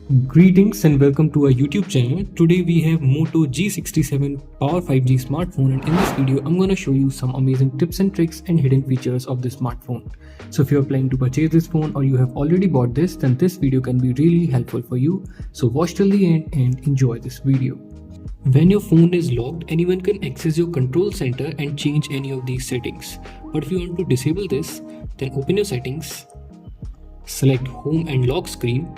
Greetings and welcome to our YouTube channel. Today we have Moto G67 Power 5G smartphone, and in this video I'm going to show you some amazing tips and tricks and hidden features of this smartphone. So if you're planning to purchase this phone or you have already bought this, then this video can be really helpful for you. So watch till the end and enjoy this video. When your phone is locked, anyone can access your control center and change any of these settings. But if you want to disable this, then open your settings, select home and lock screen,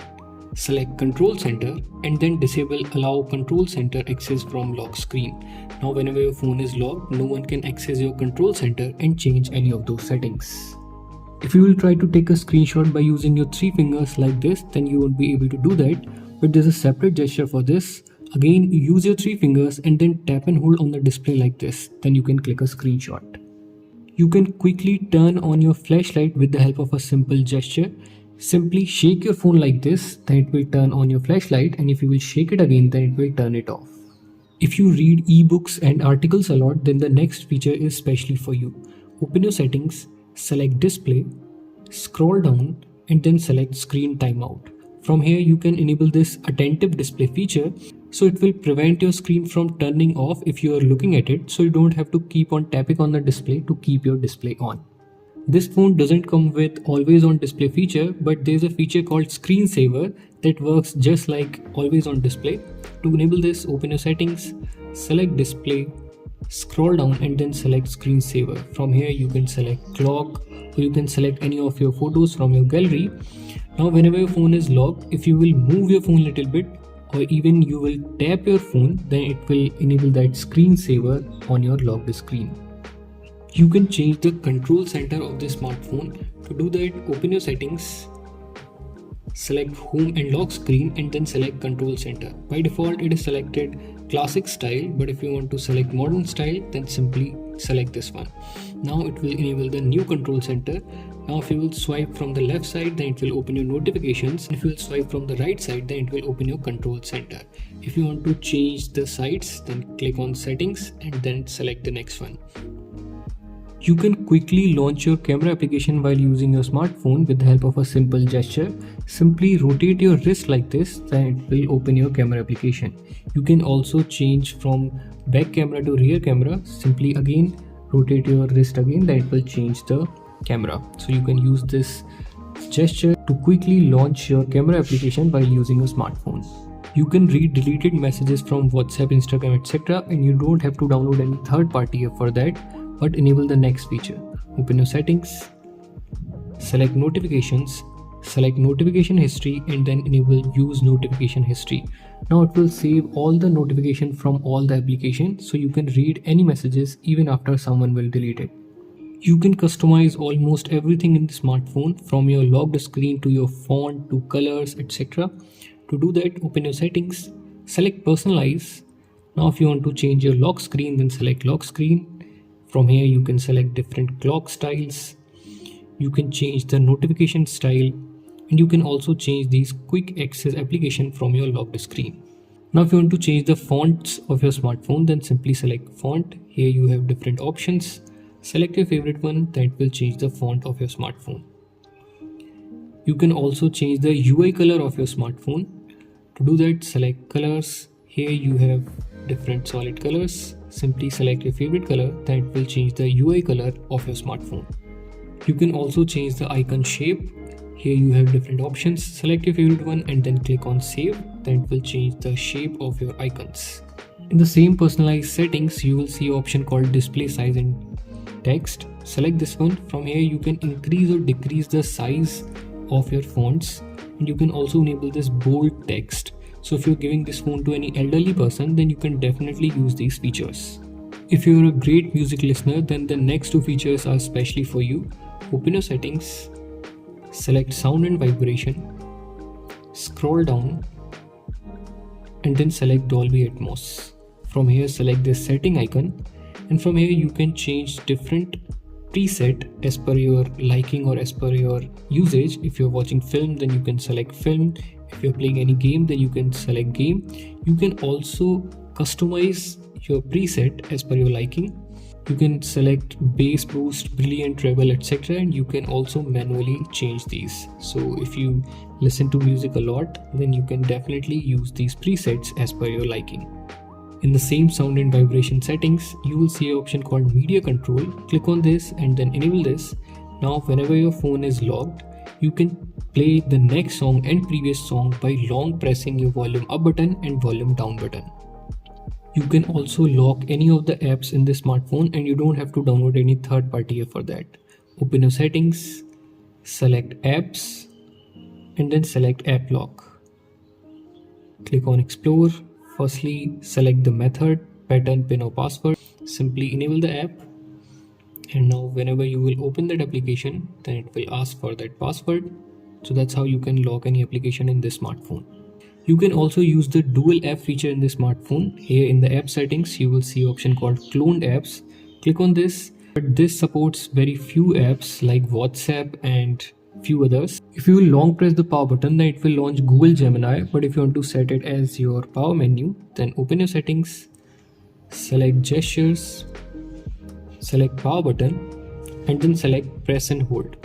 select control center, and then disable allow control center access from lock screen. Now whenever your phone is locked, no one can access your control center and change any of those settings. If you will try to take a screenshot by using your 3 fingers like this, then you won't be able to do that, but there's a separate gesture for this. Again, use your 3 fingers and then tap and hold on the display like this, then you can click a screenshot. You can quickly turn on your flashlight with the help of a simple gesture. Simply shake your phone like this, then it will turn on your flashlight, and if you will shake it again, then it will turn it off. If you read ebooks and articles a lot, then the next feature is specially for you. Open your settings, select display, scroll down, and then select screen timeout. From here you can enable this attentive display feature, so it will prevent your screen from turning off if you are looking at it, so you don't have to keep on tapping on the display to keep your display on. This phone doesn't come with always on display feature, but there's a feature called screensaver that works just like always on display. To enable this, open your settings, select display, scroll down, and then select screensaver. From here you can select clock, or you can select any of your photos from your gallery. Now whenever your phone is locked, if you will move your phone a little bit, or even you will tap your phone, then it will enable that screensaver on your locked screen. You can change the control center of the smartphone. To do that, open your settings, select home and lock screen, and then select control center. By default it is selected classic style, but if you want to select modern style, then simply select this one. Now it will enable the new control center. Now if you will swipe from the left side, then it will open your notifications. If you will swipe from the right side, then it will open your control center. If you want to change the sides, then click on settings and then select the next one. You can quickly launch your camera application while using your smartphone with the help of a simple gesture. Simply rotate your wrist like this, then it will open your camera application. You can also change from back camera to rear camera. Simply again rotate your wrist again, then it will change the camera. So you can use this gesture to quickly launch your camera application while using your smartphone. You can read deleted messages from WhatsApp, Instagram, etc., and you don't have to download any third-party app for that. But enable the next feature. Open your settings, select notifications, select notification history, and then enable use notification history. Now it will save all the notification from all the applications, so you can read any messages even after someone will delete it. You can customize almost everything in the smartphone, from your locked screen to your font to colors, etc. To do that, open your settings, select personalize. Now if you want to change your lock screen, then select lock screen. From here you can select different clock styles, you can change the notification style, and you can also change these quick access application from your locked screen. Now if you want to change the fonts of your smartphone, then simply select font. Here you have different options. Select your favorite one, that will change the font of your smartphone. You can also change the UI color of your smartphone. To do that, select colors. Here you have different solid colors. Simply select your favorite color, that will change the UI color of your smartphone. You can also change the icon shape. Here you have different options. Select your favorite one and then click on save, that will change the shape of your icons. In the same personalized settings, you will see an option called display size and text. Select this one. From here you can increase or decrease the size of your fonts, and you can also enable this bold text. So if you're giving this phone to any elderly person, then you can definitely use these features. If you're a great music listener, then the next 2 features are specially for you. Open your settings, select sound and vibration, scroll down, and then select Dolby Atmos. From here select this setting icon, and from here you can change different preset as per your liking or as per your usage. If you're watching film, then you can select film. If you're playing any game, then you can select game. You can also customize your preset as per your liking. You can select bass boost, brilliant, treble, etc., and you can also manually change these. So if you listen to music a lot, then you can definitely use these presets as per your liking. In the same sound and vibration settings, you will see an option called media control. Click on this and then enable this. Now whenever your phone is locked, you can play the next song and previous song by long pressing your volume up button and volume down button. You can also lock any of the apps in the smartphone and you don't have to download any third party app for that. Open your settings, select apps and then select app lock. Click on explore. Firstly, select the method, pattern, pin or password. Simply enable the app. And now whenever you will open that application, then it will ask for that password. So that's how you can lock any application in this smartphone. You can also use the dual app feature in the smartphone. Here in the app settings, you will see an option called cloned apps. Click on this. But this supports very few apps like WhatsApp and few others. If you will long press the power button, then it will launch Google Gemini. But if you want to set it as your power menu, then open your settings, select gestures, select power button and then select press and hold.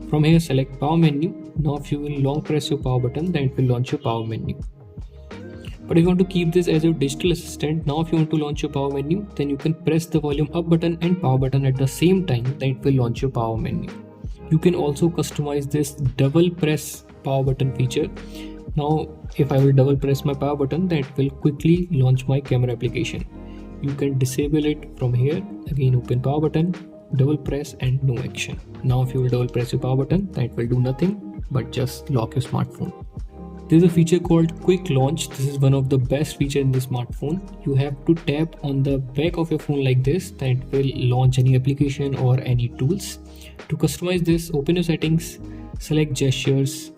From here select power menu. Now if you will long press your power button, then it will launch your power menu. But if you want to keep this as your digital assistant, now if you want to launch your power menu, then you can press the volume up button and power button at the same time, then it will launch your power menu. You can also customize this double press power button feature. Now if I will double press my power button, then it will quickly launch my camera application. You can disable it from here. Again open power button, double press and no action. Now if you will double press your power button, then it will do nothing but just lock your smartphone. There's a feature called quick launch. This is one of the best features in the smartphone. You have to tap on the back of your phone like this, then it will launch any application or any tools. To customize this, open your settings, select gestures,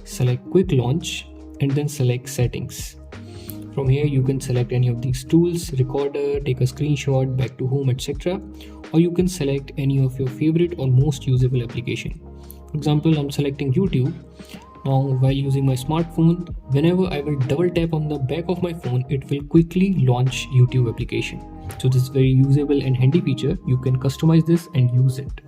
select quick launch and then select settings. From here you can select any of these tools, recorder, take a screenshot, back to home, etc. Or you can select any of your favorite or most usable application. For example, I'm selecting YouTube. Now while using my smartphone, whenever I will double tap on the back of my phone, it will quickly launch YouTube application. So this is very usable and handy feature. You can customize this and use it.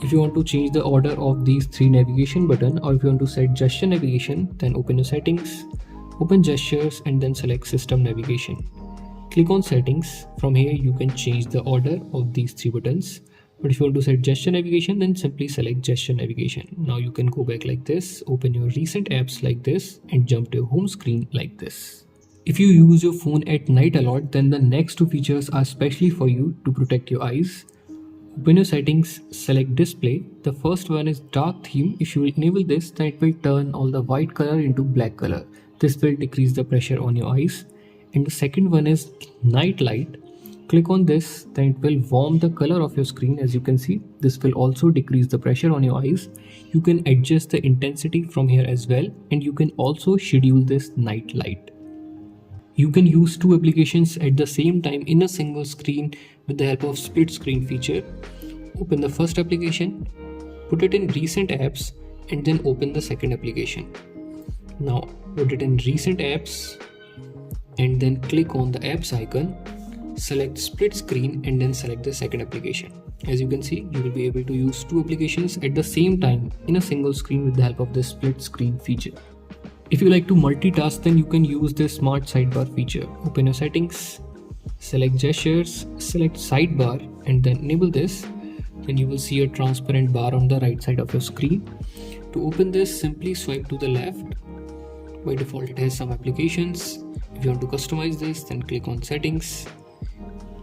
If you want to change the order of these three navigation buttons, or if you want to set gesture navigation, then open your settings, open gestures and then select system navigation. Click on settings. From here you can change the order of these three buttons. But if you want to set gesture navigation, then simply select gesture navigation. Now you can go back like this, open your recent apps like this and jump to your home screen like this. If you use your phone at night a lot, then the next two features are specially for you to protect your eyes. Open your settings, select display. The first one is dark theme. If you will enable this, then it will turn all the white color into black color. This will decrease the pressure on your eyes. And the second one is night light. Click on this, then it will warm the color of your screen. As you can see, this will also decrease the pressure on your eyes. You can adjust the intensity from here as well, and you can also schedule this night light. You can use two applications at the same time in a single screen with the help of split screen feature. Open the first application, put it in recent apps and then open the second application. Now put it in recent apps and then click on the apps icon, select split screen and then select the second application. As you can see, you will be able to use two applications at the same time in a single screen with the help of the split screen feature. If you like to multitask, then you can use this smart sidebar feature. Open your settings, select gestures, select sidebar and then enable this. Then you will see a transparent bar on the right side of your screen. To open this, simply swipe to the left. By default it has some applications. If you want to customize this, then click on settings.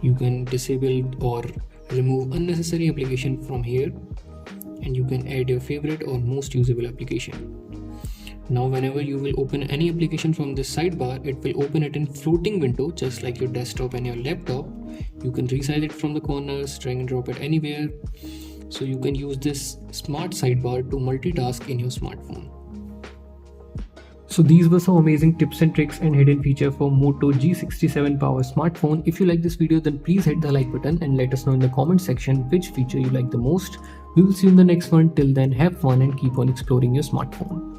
You can disable or remove unnecessary application from here and you can add your favorite or most usable application. Now whenever you will open any application from this sidebar, it will open it in floating window just like your desktop and your laptop. You can resize it from the corners, drag and drop it anywhere. So you can use this smart sidebar to multitask in your smartphone. So these were some amazing tips and tricks and hidden feature for Moto G67 Power smartphone. If you like this video, then please hit the like button and let us know in the comment section which feature you like the most. We will see you in the next one. Till then, have fun and keep on exploring your smartphone.